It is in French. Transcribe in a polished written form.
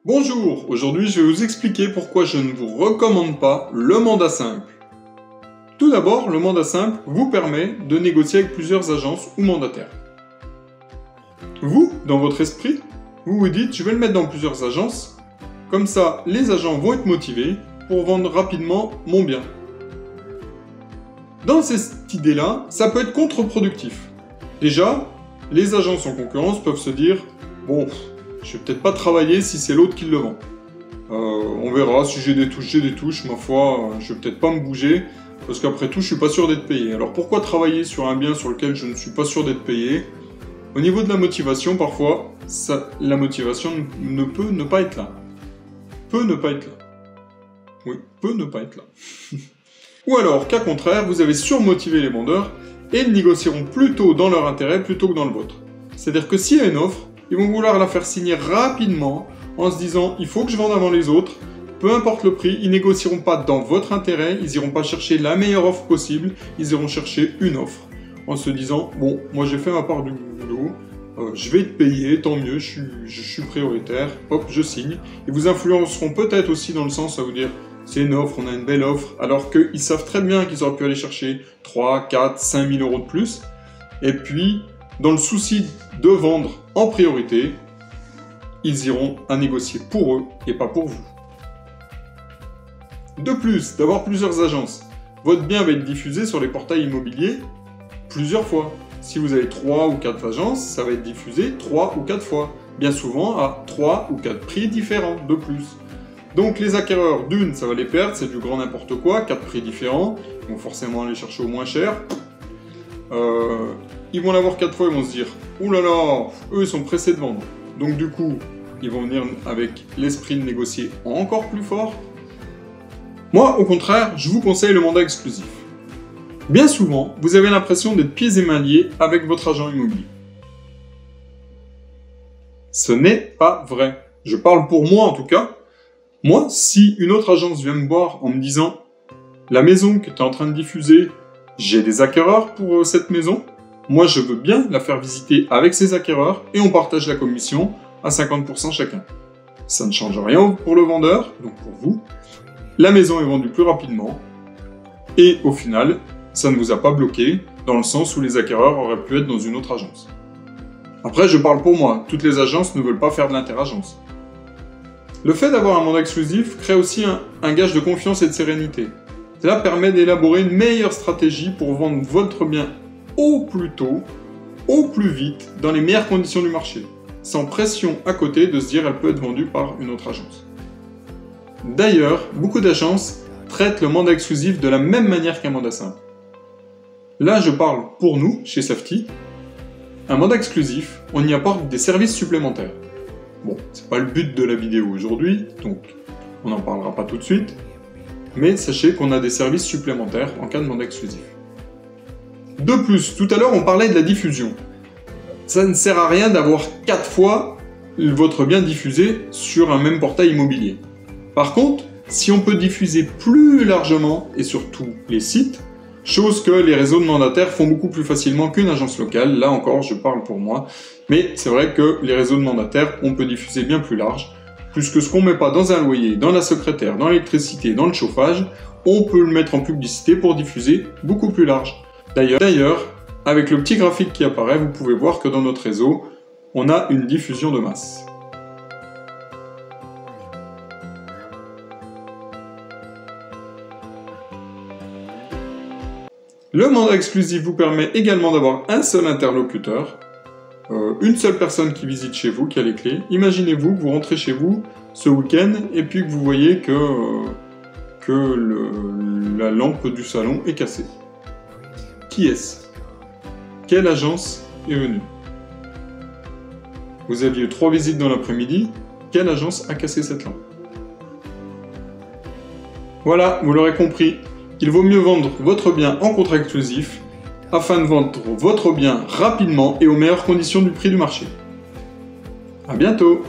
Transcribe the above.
Bonjour, aujourd'hui je vais vous expliquer pourquoi je ne vous recommande pas le mandat simple. Tout d'abord, le mandat simple vous permet de négocier avec plusieurs agences ou mandataires. Vous, dans votre esprit, vous vous dites je vais le mettre dans plusieurs agences, comme ça les agents vont être motivés pour vendre rapidement mon bien. Dans cette idée-là, ça peut être contre-productif. Déjà, les agences en concurrence peuvent se dire bon, je vais peut-être pas travailler si c'est l'autre qui le vend. On verra, si j'ai des touches, ma foi, je vais peut-être pas me bouger, parce qu'après tout, je suis pas sûr d'être payé. Alors pourquoi travailler sur un bien sur lequel je ne suis pas sûr d'être payé? Au niveau de la motivation, parfois, la motivation ne peut ne pas être là. Peut ne pas être là. Oui, peut ne pas être là. Ou alors, cas contraire, vous avez surmotivé les vendeurs, et ils négocieront plutôt dans leur intérêt plutôt que dans le vôtre. C'est-à-dire que s'il y a une offre, ils vont vouloir la faire signer rapidement en se disant il faut que je vende avant les autres, peu importe le prix, ils négocieront pas dans votre intérêt, ils iront pas chercher la meilleure offre possible, ils iront chercher une offre en se disant bon, moi j'ai fait ma part du boulot, je vais être payé, tant mieux, je suis prioritaire, hop, je signe. Ils vous influenceront peut-être aussi dans le sens à vous dire c'est une offre, on a une belle offre, alors qu'ils savent très bien qu'ils auraient pu aller chercher 3, 4, 5 000 euros de plus. Et puis, dans le souci de vendre en priorité, ils iront à négocier pour eux et pas pour vous. De plus, d'avoir plusieurs agences, votre bien va être diffusé sur les portails immobiliers plusieurs fois. Si vous avez 3 ou 4 agences, ça va être diffusé 3 ou 4 fois. Bien souvent à 3 ou 4 prix différents de plus. Donc les acquéreurs, d'une, ça va les perdre, c'est du grand n'importe quoi, 4 prix différents, ils vont forcément aller chercher au moins cher. Ils vont l'avoir 4 fois, ils vont se dire « Ouh là là, eux ils sont pressés de vendre ». Donc du coup, ils vont venir avec l'esprit de négocier encore plus fort. Moi, au contraire, je vous conseille le mandat exclusif. Bien souvent, vous avez l'impression d'être pieds et mains liés avec votre agent immobilier. Ce n'est pas vrai. Je parle pour moi en tout cas. Moi, si une autre agence vient me voir en me disant « La maison que tu es en train de diffuser, j'ai des acquéreurs pour cette maison, moi je veux bien la faire visiter avec ces acquéreurs et on partage la commission à 50% chacun. » Ça ne change rien pour le vendeur, donc pour vous. La maison est vendue plus rapidement et au final, ça ne vous a pas bloqué dans le sens où les acquéreurs auraient pu être dans une autre agence. Après, je parle pour moi, toutes les agences ne veulent pas faire de l'interagence. Le fait d'avoir un mandat exclusif crée aussi un gage de confiance et de sérénité. Cela permet d'élaborer une meilleure stratégie pour vendre votre bien au plus tôt, au plus vite, dans les meilleures conditions du marché, sans pression à côté de se dire elle peut être vendue par une autre agence. D'ailleurs, beaucoup d'agences traitent le mandat exclusif de la même manière qu'un mandat simple. Là, je parle pour nous, chez Safety. Un mandat exclusif, on y apporte des services supplémentaires. Bon, c'est pas le but de la vidéo aujourd'hui, donc on n'en parlera pas tout de suite, mais sachez qu'on a des services supplémentaires en cas de mandat exclusif. De plus, tout à l'heure on parlait de la diffusion. Ça ne sert à rien d'avoir 4 fois votre bien diffusé sur un même portail immobilier. Par contre, si on peut diffuser plus largement et sur tous les sites, chose que les réseaux de mandataires font beaucoup plus facilement qu'une agence locale, là encore je parle pour moi, mais c'est vrai que les réseaux de mandataires, on peut diffuser bien plus large, puisque ce qu'on ne met pas dans un loyer, dans la secrétaire, dans l'électricité, dans le chauffage, on peut le mettre en publicité pour diffuser beaucoup plus large. D'ailleurs, avec le petit graphique qui apparaît, vous pouvez voir que dans notre réseau, on a une diffusion de masse. Le mandat exclusif vous permet également d'avoir un seul interlocuteur, une seule personne qui visite chez vous, qui a les clés. Imaginez-vous que vous rentrez chez vous ce week-end et puis que vous voyez que la lampe du salon est cassée. Qui est-ce? Quelle agence est venue? Vous aviez eu 3 visites dans l'après-midi, quelle agence a cassé cette lampe? Voilà, vous l'aurez compris. Il vaut mieux vendre votre bien en contrat exclusif afin de vendre votre bien rapidement et aux meilleures conditions du prix du marché. À bientôt!